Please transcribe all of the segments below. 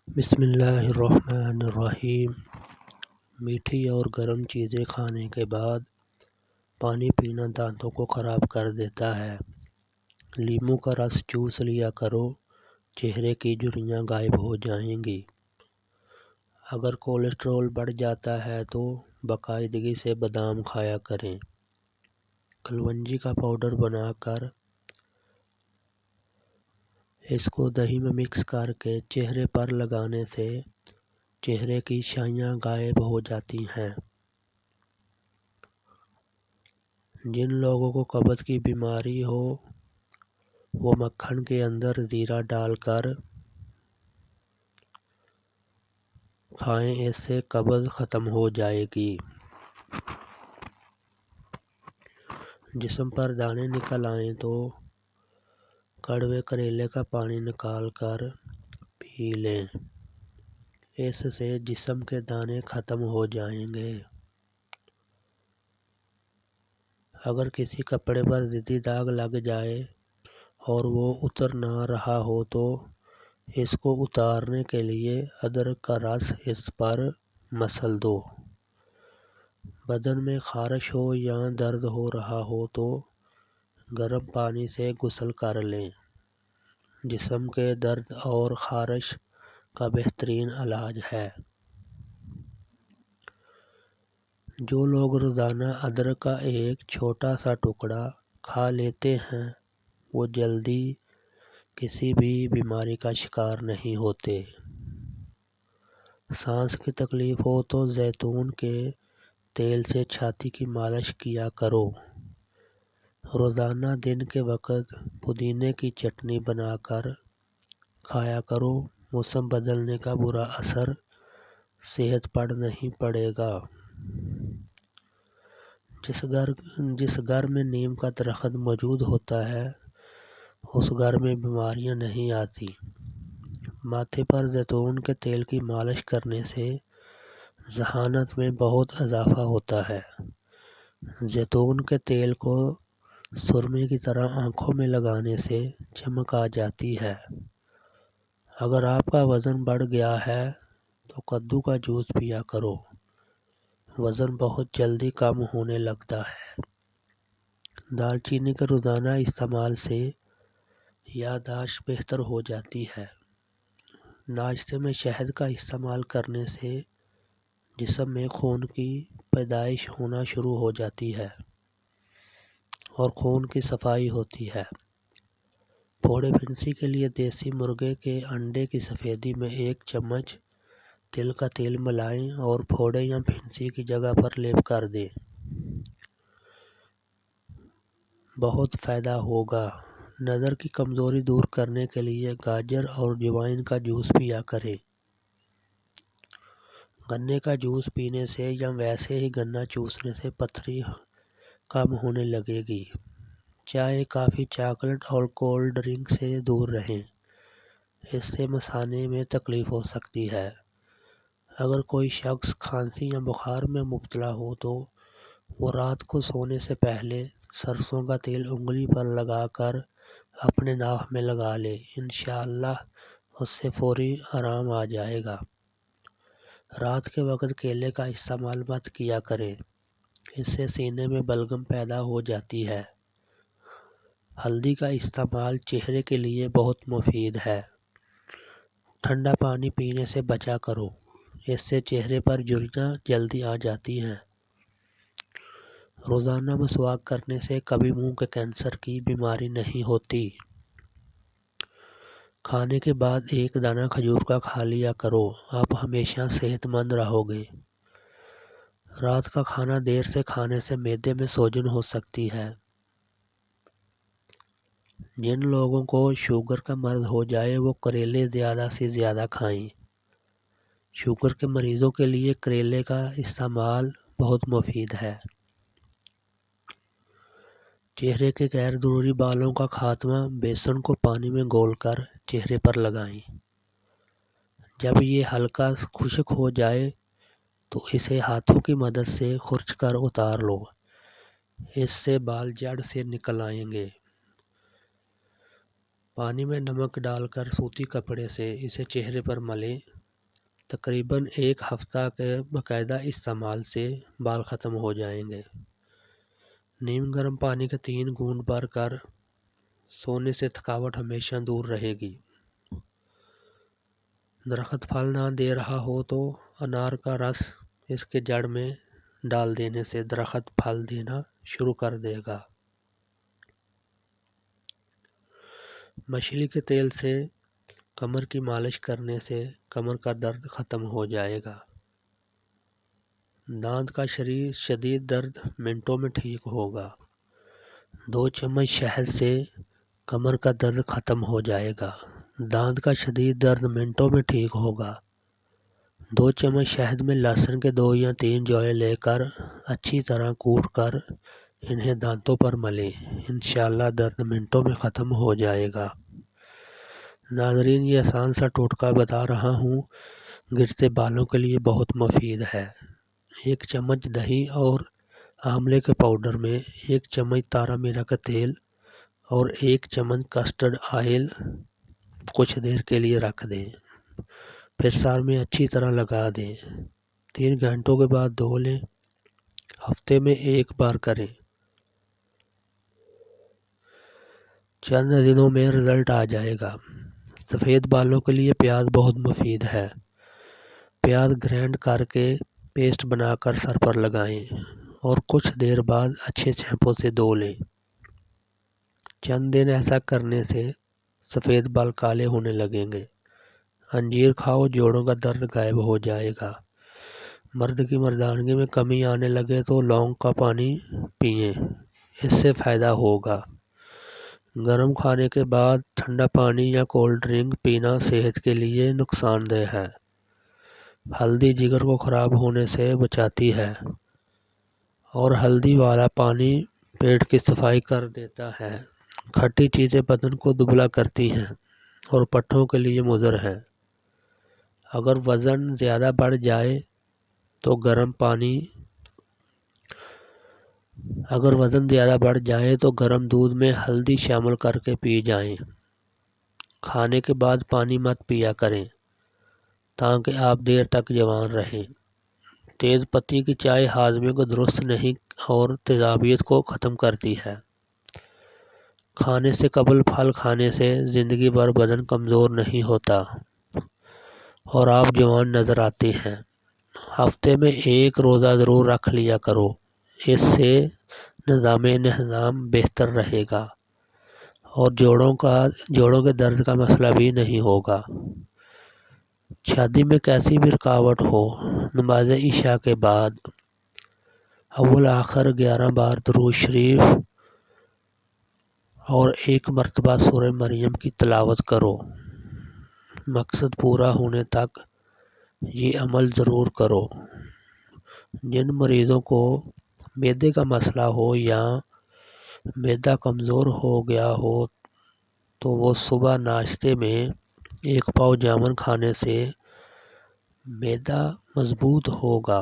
بسم اللہ الرحمن الرحیم۔ میٹھی اور گرم چیزیں کھانے کے بعد پانی پینا دانتوں کو خراب کر دیتا ہے۔ لیموں کا رس چوس لیا کرو، چہرے کی جھریاں غائب ہو جائیں گی۔ اگر کولیسٹرول بڑھ جاتا ہے تو باقاعدگی سے بادام کھایا کریں۔ کلونجی کا پاؤڈر بنا کر اس کو دہی میں مکس کر کے چہرے پر لگانے سے چہرے کی شائیاں غائب ہو جاتی ہیں۔ جن لوگوں کو قبض کی بیماری ہو وہ مکھن کے اندر زیرہ ڈال کر کھائیں، اس سے قبض ختم ہو جائے گی۔ جسم پر دانے نکل آئیں تو کڑوے کریلے کا پانی نکال کر پی لیں، اس سے جسم کے دانے ختم ہو جائیں گے۔ اگر کسی کپڑے پر ضدی داغ لگ جائے اور وہ اتر نہ رہا ہو تو اس کو اتارنے کے لیے ادرک کا رس اس پر مسل دو۔ بدن میں خارش ہو یا درد ہو رہا ہو تو گرم پانی سے غسل کر لیں، جسم کے درد اور خارش کا بہترین علاج ہے۔ جو لوگ روزانہ ادرک کا ایک چھوٹا سا ٹکڑا کھا لیتے ہیں وہ جلدی کسی بھی بیماری کا شکار نہیں ہوتے۔ سانس کی تکلیف ہو تو زیتون کے تیل سے چھاتی کی مالش کیا کرو۔ روزانہ دن کے وقت پودینے کی چٹنی بنا کر کھایا کرو، موسم بدلنے کا برا اثر صحت پر نہیں پڑے گا۔ جس گھر میں نیم کا درخت موجود ہوتا ہے اس گھر میں بیماریاں نہیں آتی۔ ماتھے پر زیتون کے تیل کی مالش کرنے سے ذہانت میں بہت اضافہ ہوتا ہے۔ زیتون کے تیل کو سرمے کی طرح آنکھوں میں لگانے سے چمک آ جاتی ہے۔ اگر آپ کا وزن بڑھ گیا ہے تو کدو کا جوس پیا کرو، وزن بہت جلدی کم ہونے لگتا ہے۔ دال چینی کے روزانہ استعمال سے یادداشت بہتر ہو جاتی ہے۔ ناشتے میں شہد کا استعمال کرنے سے جسم میں خون کی پیدائش ہونا شروع ہو جاتی ہے اور خون کی صفائی ہوتی ہے۔ پھوڑے پھنسی کے لیے دیسی مرغے کے انڈے کی سفیدی میں 1 چمچ تل کا تیل ملائیں اور پھوڑے یا پھنسی کی جگہ پر لیپ کر دیں، بہت فائدہ ہوگا۔ نظر کی کمزوری دور کرنے کے لیے گاجر اور جوائن کا جوس پیا کریں۔ گنے کا جوس پینے سے یا ویسے ہی گنا چوسنے سے پتھری کم ہونے لگے گی۔ چائے، کافی، چاکلیٹ اور کولڈ ڈرنک سے دور رہیں، اس سے مثانے میں تکلیف ہو سکتی ہے۔ اگر کوئی شخص کھانسی یا بخار میں مبتلا ہو تو وہ رات کو سونے سے پہلے سرسوں کا تیل انگلی پر لگا کر اپنے ناک میں لگا لے، انشاءاللہ اس سے فوری آرام آ جائے گا۔ رات کے وقت کیلے کا استعمال مت کیا کریں، اس سے سینے میں بلغم پیدا ہو جاتی ہے۔ ہلدی کا استعمال چہرے کے لیے بہت مفید ہے۔ ٹھنڈا پانی پینے سے بچا کرو، اس سے چہرے پر جھریاں جلدی آ جاتی ہیں۔ روزانہ مسواک کرنے سے کبھی منہ کے کینسر کی بیماری نہیں ہوتی۔ کھانے کے بعد 1 دانہ کھجور کا کھا لیا کرو، آپ ہمیشہ صحت مند رہو گے۔ رات کا کھانا دیر سے کھانے سے معدے میں سوجن ہو سکتی ہے۔ جن لوگوں کو شوگر کا مرض ہو جائے وہ کریلے زیادہ سے زیادہ کھائیں۔ شوگر کے مریضوں کے لیے کریلے کا استعمال بہت مفید ہے۔ چہرے کے غیر ضروری بالوں کا خاتمہ بیسن کو پانی میں گھول کر چہرے پر لگائیں۔ جب یہ ہلکا خشک ہو جائے تو اسے ہاتھوں کی مدد سے خرچ کر اتار لو، اس سے بال جڑ سے نکل آئیں گے۔ پانی میں نمک ڈال کر سوتی کپڑے سے اسے چہرے پر ملیں، تقریباً 1 ہفتہ کے باقاعدہ استعمال سے بال ختم ہو جائیں گے۔ نیم گرم پانی کے 3 گھونٹ بھر کر سونے سے تھکاوٹ ہمیشہ دور رہے گی۔ درخت پھل نہ دے رہا ہو تو انار کا رس اس کے جڑ میں ڈال دینے سے درخت پھل دینا شروع کر دے گا۔ مچھلی کے تیل سے کمر کی مالش کرنے سے کمر کا درد ختم ہو جائے گا۔ دانت کا شدید درد منٹوں میں ٹھیک ہوگا۔ 2 چمچ شہد سے کمر کا درد ختم ہو جائے گا۔ دانت کا شدید درد منٹوں میں ٹھیک ہوگا۔ 2 چمچ شہد میں لہسن کے 2 یا 3 جوئے لے کر اچھی طرح کوٹ کر انہیں دانتوں پر ملیں۔ انشاءاللہ درد منٹوں میں ختم ہو جائے گا۔ ناظرین، یہ آسان سا ٹوٹکا بتا رہا ہوں، گرتے بالوں کے لیے بہت مفید ہے۔ 1 چمچ دہی اور آملے کے پاؤڈر میں 1 چمچ تارا میرا کا تیل اور 1 چمچ کسٹرڈ آئل کچھ دیر کے لیے رکھ دیں، پھر سر میں اچھی طرح لگا دیں۔ 3 گھنٹوں کے بعد دھو لیں۔ ہفتے میں 1 بار کریں۔ چند دنوں میں رزلٹ آ جائے گا۔ سفید بالوں کے لیے پیاز بہت مفید ہے۔ پیاز گرائنڈ کر کے پیسٹ بنا کر سر پر لگائیں اور کچھ دیر بعد اچھے شیمپو سے دھو لیں۔ چند دن ایسا کرنے سے سفید بال کالے ہونے لگیں گے۔ انجیر کھاؤ، جوڑوں کا درد غائب ہو جائے گا۔ مرد کی مردانگی میں کمی آنے لگے تو لونگ کا پانی پئیں، اس سے فائدہ ہوگا۔ گرم کھانے کے بعد ٹھنڈا پانی یا کولڈ ڈرنک پینا صحت کے لیے نقصان دہ ہے۔ ہلدی جگر کو خراب ہونے سے بچاتی ہے اور ہلدی والا پانی پیٹ کی صفائی کر دیتا ہے۔ کھٹی چیزیں بدن کو دبلا کرتی ہیں اور پٹھوں کے لیے مضر ہیں۔ اگر وزن زیادہ بڑھ جائے تو گرم دودھ میں ہلدی شامل کر کے پی جائیں۔ کھانے کے بعد پانی مت پیا کریں تاکہ آپ دیر تک جوان رہیں۔ تیز پتی کی چائے ہاضمے کو درست نہیں اور تیزابیت کو ختم کرتی ہے۔ کھانے سے قبل پھل کھانے سے زندگی بھر بدن کمزور نہیں ہوتا اور آپ جوان نظر آتے ہیں۔ ہفتے میں 1 روزہ ضرور رکھ لیا کرو، اس سے نظام انہضام بہتر رہے گا اور جوڑوں کے درد کا مسئلہ بھی نہیں ہوگا۔ شادی میں کیسی بھی رکاوٹ ہو، نماز عشاء کے بعد اول آخر 11 بار درود شریف اور 1 مرتبہ سورہ مریم کی تلاوت کرو۔ مقصد پورا ہونے تک یہ عمل ضرور کرو۔ جن مریضوں کو معدے کا مسئلہ ہو یا معدہ کمزور ہو گیا ہو تو وہ صبح ناشتے میں 1 پاؤ جامن کھانے سے معدہ مضبوط ہوگا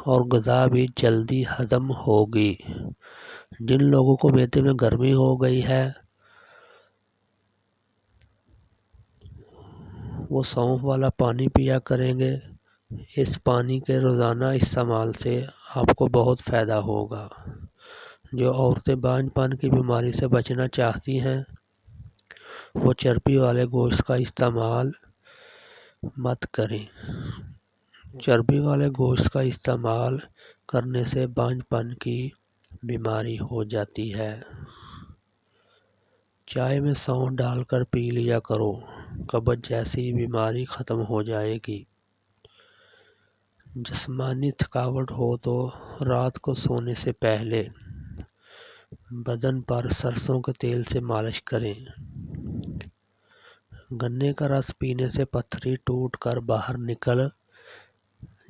اور غذا بھی جلدی ہضم ہوگی۔ جن لوگوں کو معدے میں گرمی ہو گئی ہے وہ سونف والا پانی پیا کریں گے۔ اس پانی کے روزانہ استعمال سے آپ کو بہت فائدہ ہوگا۔ جو عورتیں بانجھ پن کی بیماری سے بچنا چاہتی ہیں وہ چربی والے گوشت کا استعمال مت کریں۔ چربی والے گوشت کا استعمال کرنے سے بانجھ پن کی بیماری ہو جاتی ہے۔ چائے میں سونف ڈال کر پی لیا کرو، قبض جیسی بیماری ختم ہو جائے گی۔ جسمانی تھکاوٹ ہو تو رات کو سونے سے پہلے بدن پر سرسوں کے تیل سے مالش کریں۔ گنے کا رس پینے سے پتھری ٹوٹ کر باہر نکل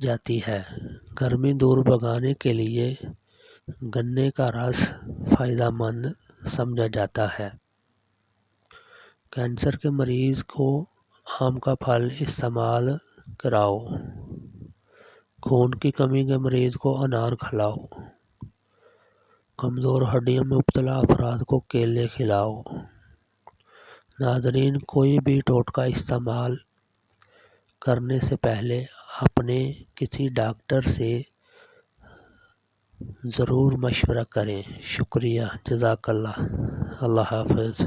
جاتی ہے۔ گرمی دور بھگانے کے لیے گنے کا رس فائدہ مند سمجھا جاتا ہے۔ کینسر کے مریض کو آم کا پھل استعمال کراؤ۔ خون کی کمی کے مریض کو انار کھلاؤ۔ کمزور ہڈیوں میں مبتلا افراد کو کیلے کھلاؤ۔ ناظرین، کوئی بھی ٹوٹکا استعمال کرنے سے پہلے اپنے کسی ڈاکٹر سے ضرور مشورہ کریں۔ شکریہ، جزاک اللہ۔ اللہ حافظ۔